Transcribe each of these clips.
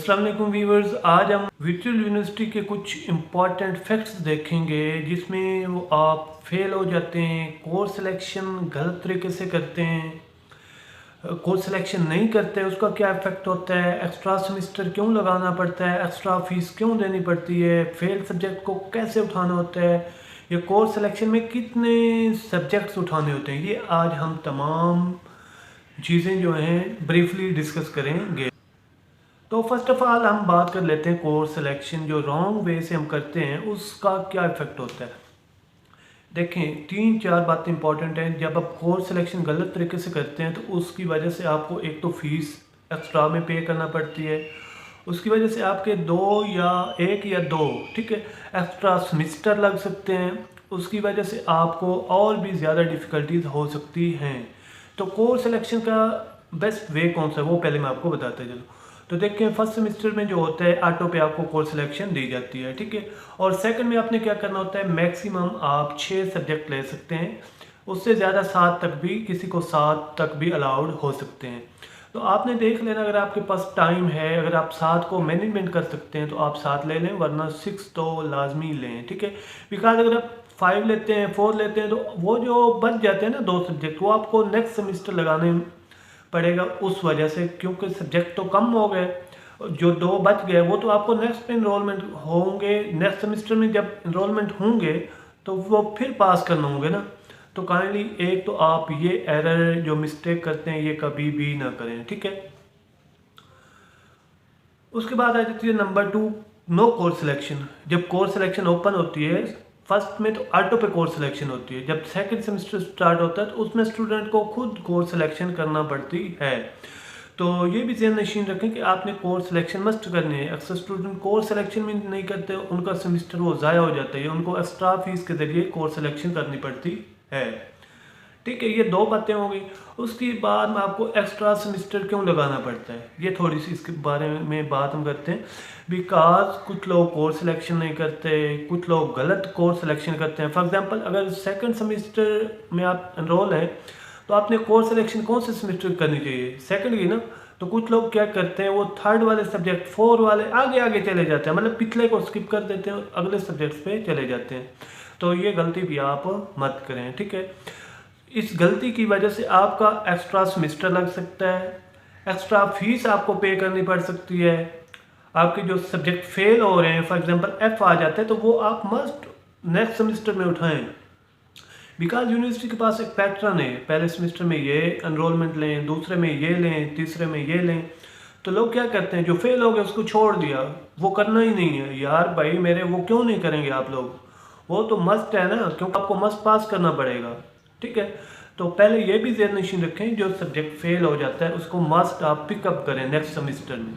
अस्सलाम वालेकुम व्यूअर्स, आज हम वर्चुअल यूनिवर्सिटी के कुछ इम्पॉर्टेंट फैक्ट्स देखेंगे जिसमें वो आप फेल हो जाते हैं, कोर्स सिलेक्शन गलत तरीके से करते हैं, कोर्स सिलेक्शन नहीं करते उसका क्या इफेक्ट होता है, एक्स्ट्रा सेमेस्टर क्यों लगाना पड़ता है, एक्स्ट्रा फीस क्यों देनी पड़ती है, फेल सब्जेक्ट को कैसे उठाना होता है, या कोर्स सिलेक्शन में कितने सब्जेक्ट्स उठाने होते हैं। ये आज हम तमाम चीज़ें जो हैं ब्रीफली डिस्कस करेंगे। तो फर्स्ट ऑफ ऑल हम बात कर लेते हैं कोर्स सिलेक्शन जो रॉन्ग वे से हम करते हैं उसका क्या इफेक्ट होता है। देखें, 3-4 बातें इंपॉर्टेंट हैं। जब आप कोर्स सिलेक्शन गलत तरीके से करते हैं तो उसकी वजह से आपको एक तो फीस एक्स्ट्रा में पे करना पड़ती है, उसकी वजह से आपके 1 या 2 ठीक है एक्स्ट्रा सेमेस्टर लग सकते हैं, उसकी वजह से आपको और भी ज़्यादा डिफ़िकल्टीज हो सकती हैं। तो कोर्स सिलेक्शन का बेस्ट वे कौन सा है वो पहले मैं आपको बताते चलूँ। तो देखिए, फर्स्ट सेमेस्टर में जो होता है ऑटो पे आपको कोर्स सिलेक्शन दी जाती है, ठीक है। और सेकंड में आपने क्या करना होता है, मैक्सिमम आप 6 सब्जेक्ट ले सकते हैं, उससे ज़्यादा 7 तक भी, किसी को 7 तक भी अलाउड हो सकते हैं। तो आपने देख लेना, अगर आपके पास टाइम है, अगर आप 7 को मैनेजमेंट कर सकते हैं तो आप 7 ले लें, वरना 6 तो लाजमी लें, ठीक है। बिकॉज अगर आप 5 लेते हैं, 4 लेते हैं तो वो जो बच जाते हैं ना 2 सब्जेक्ट, वो आपको नेक्स्ट सेमेस्टर लगाने पड़ेगा उस वजह से, क्योंकि सब्जेक्ट तो कम हो गए, जो 2 बच गए वो तो आपको नेक्स्ट में इनरोलमेंट होंगे, नेक्स्ट सेमेस्टर में जब इनरोलमेंट होंगे तो वो फिर पास करना होंगे ना। तो काइंडली एक तो आप ये एरर जो मिस्टेक करते हैं ये कभी भी ना करें, ठीक है। उसके बाद आ जाती है नंबर 2, नो कोर्स सिलेक्शन। जब कोर्स सिलेक्शन ओपन होती है, फर्स्ट में तो ऑटो पे कोर्स सिलेक्शन होती है, जब सेकंड सेमेस्टर स्टार्ट होता है तो उसमें स्टूडेंट को खुद कोर्स सिलेक्शन करना पड़ती है। तो ये भी ध्यान नशीन रखें कि आपने कोर्स सिलेक्शन मस्ट करनी है। अक्सर स्टूडेंट कोर्स सिलेक्शन भी नहीं करते, उनका सेमेस्टर वो ज़ाया हो जाता है, उनको एक्स्ट्रा फीस के ज़रिए कोर्स सिलेक्शन करनी पड़ती है, ठीक है। ये 2 बातें हो गई। उसके बाद में आपको एक्स्ट्रा सेमेस्टर क्यों लगाना पड़ता है, ये थोड़ी सी इसके बारे में बात हम करते हैं। बिकॉज कुछ लोग कोर्स सिलेक्शन नहीं करते, कुछ लोग गलत कोर्स सिलेक्शन करते हैं। फॉर एग्जांपल, अगर सेकंड सेमेस्टर में आप एनरोल हैं तो आपने कोर्स सिलेक्शन कौन से सेमेस्टर करनी चाहिए, सेकंड की ना। तो कुछ लोग क्या करते हैं, वो थर्ड वाले सब्जेक्ट, 4 वाले आगे आगे चले जाते हैं, मतलब पिछले को स्किप कर देते हैं और अगले सब्जेक्ट्स पे चले जाते हैं। तो ये गलती भी आप मत करें, ठीक है। इस गलती की वजह से आपका एक्स्ट्रा सेमेस्टर लग सकता है, एक्स्ट्रा फीस आपको पे करनी पड़ सकती है, आपके जो सब्जेक्ट फेल हो रहे हैं, फॉर एग्जांपल F आ जाता है, तो वो आप मस्ट नेक्स्ट सेमेस्टर में उठाएं। बिकॉज यूनिवर्सिटी के पास एक पैटर्न है, पहले सेमेस्टर में ये एनरोलमेंट लें, दूसरे में ये लें, तीसरे में ये लें। तो लोग क्या करते हैं, जो फेल हो गए उसको छोड़ दिया, वो करना ही नहीं है। यार भाई मेरे, वो क्यों नहीं करेंगे आप लोग, वो तो मस्ट है ना, क्योंकि आपको मस्ट पास करना पड़ेगा, ठीक है। तो पहले ये भी ध्यान नशीन रखें, जो सब्जेक्ट फेल हो जाता है उसको मस्ट आप पिकअप करें नेक्स्ट सेमेस्टर में।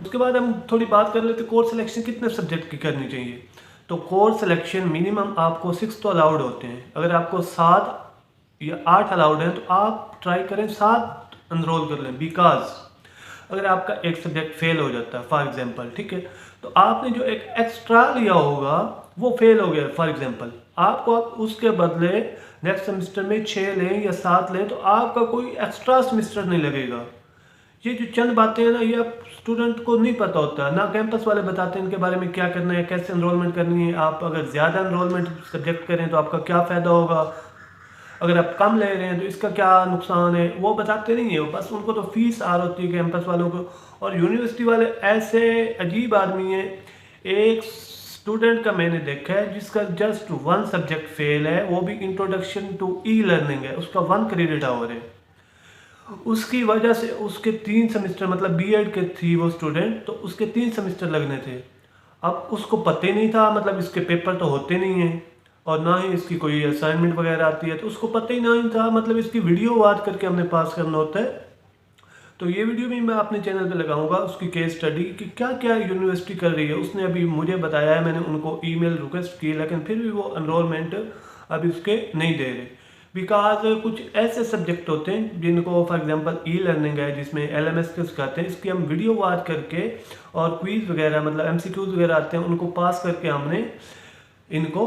उसके बाद हम थोड़ी बात कर लेते हैं कोर्स सिलेक्शन कितने सब्जेक्ट की करनी चाहिए। तो कोर्स सिलेक्शन मिनिमम आपको 6 तो अलाउड होते हैं, अगर आपको 7 या 8 अलाउड हैं तो आप ट्राई करें 7 एनरोल कर लें। बिकॉज अगर आपका एक सब्जेक्ट फेल हो जाता है फॉर एग्जांपल, ठीक है, तो आपने जो एक एक्स्ट्रा लिया होगा वो फेल हो गया फॉर एग्जांपल, आपको आप उसके बदले नेक्स्ट सेमेस्टर में 6 लें या 7 लें तो आपका कोई एक्स्ट्रा सेमेस्टर नहीं लगेगा। ये जो चंद बातें हैं ना, ये आप स्टूडेंट को नहीं पता होता ना, कैंपस वाले बताते हैं इनके बारे में क्या करना है, कैसे एनरोलमेंट करनी है। आप अगर ज़्यादा एनरोलमेंट सब्जेक्ट करें तो आपका क्या फ़ायदा होगा, अगर आप कम ले रहे हैं तो इसका क्या नुकसान है, वो बताते नहीं है। बस उनको तो फीस आ रही है कैंपस वालों को। और यूनिवर्सिटी वाले ऐसे अजीब आदमी हैं, एक स्टूडेंट का मैंने देखा है जिसका जस्ट 1 सब्जेक्ट फेल है, वो भी इंट्रोडक्शन टू ई लर्निंग है, उसका 1 क्रेडिट आवर है। उसकी वजह से उसके 3 सेमेस्टर, मतलब बीएड के थी वो स्टूडेंट, तो उसके 3 सेमेस्टर लगने थे। अब उसको पता ही नहीं था, मतलब इसके पेपर तो होते नहीं हैं और ना ही इसकी कोई असाइनमेंट वगैरह आती है, तो उसको पता ही नहीं था, मतलब इसकी वीडियो वाच करके हमने पास करना होता है। तो ये वीडियो भी मैं अपने चैनल पे लगाऊंगा, उसकी केस स्टडी कि क्या क्या यूनिवर्सिटी कर रही है। उसने अभी मुझे बताया है, मैंने उनको ईमेल रिक्वेस्ट की, लेकिन फिर भी वो एनरोलमेंट अभी उसके नहीं दे रहे। बिकॉज कुछ ऐसे सब्जेक्ट होते हैं जिनको, फॉर एग्जांपल ई लर्निंग है जिसमें LMS के सिखाते हैं, इसकी हम वीडियो वाच करके और क्विज वगैरह, मतलब MCQs वगैरह आते हैं, उनको पास करके हमने इनको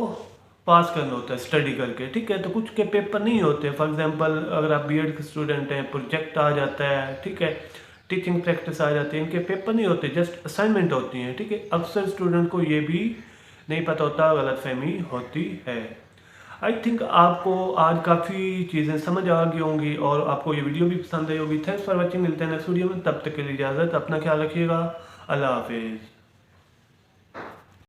पास करना होता है स्टडी करके, ठीक है। तो कुछ के पेपर नहीं होते, फॉर एग्जांपल अगर आप बीएड के स्टूडेंट हैं, प्रोजेक्ट आ जाता है, ठीक है, टीचिंग प्रैक्टिस आ जाती है, इनके पेपर नहीं होते, जस्ट असाइनमेंट होती हैं, ठीक है। अक्सर स्टूडेंट को ये भी नहीं पता होता, गलतफहमी होती है। आई थिंक आपको आज काफ़ी चीज़ें समझ आ गई होंगी और आपको ये वीडियो भी पसंद आई होगी। थैंक्स फॉर वॉचिंग, मिलते हैं नेक्स्ट वीडियो में, तब तक के लिए इजाज़त, अपना ख्याल रखिएगा, अल्लाह हाफिज़।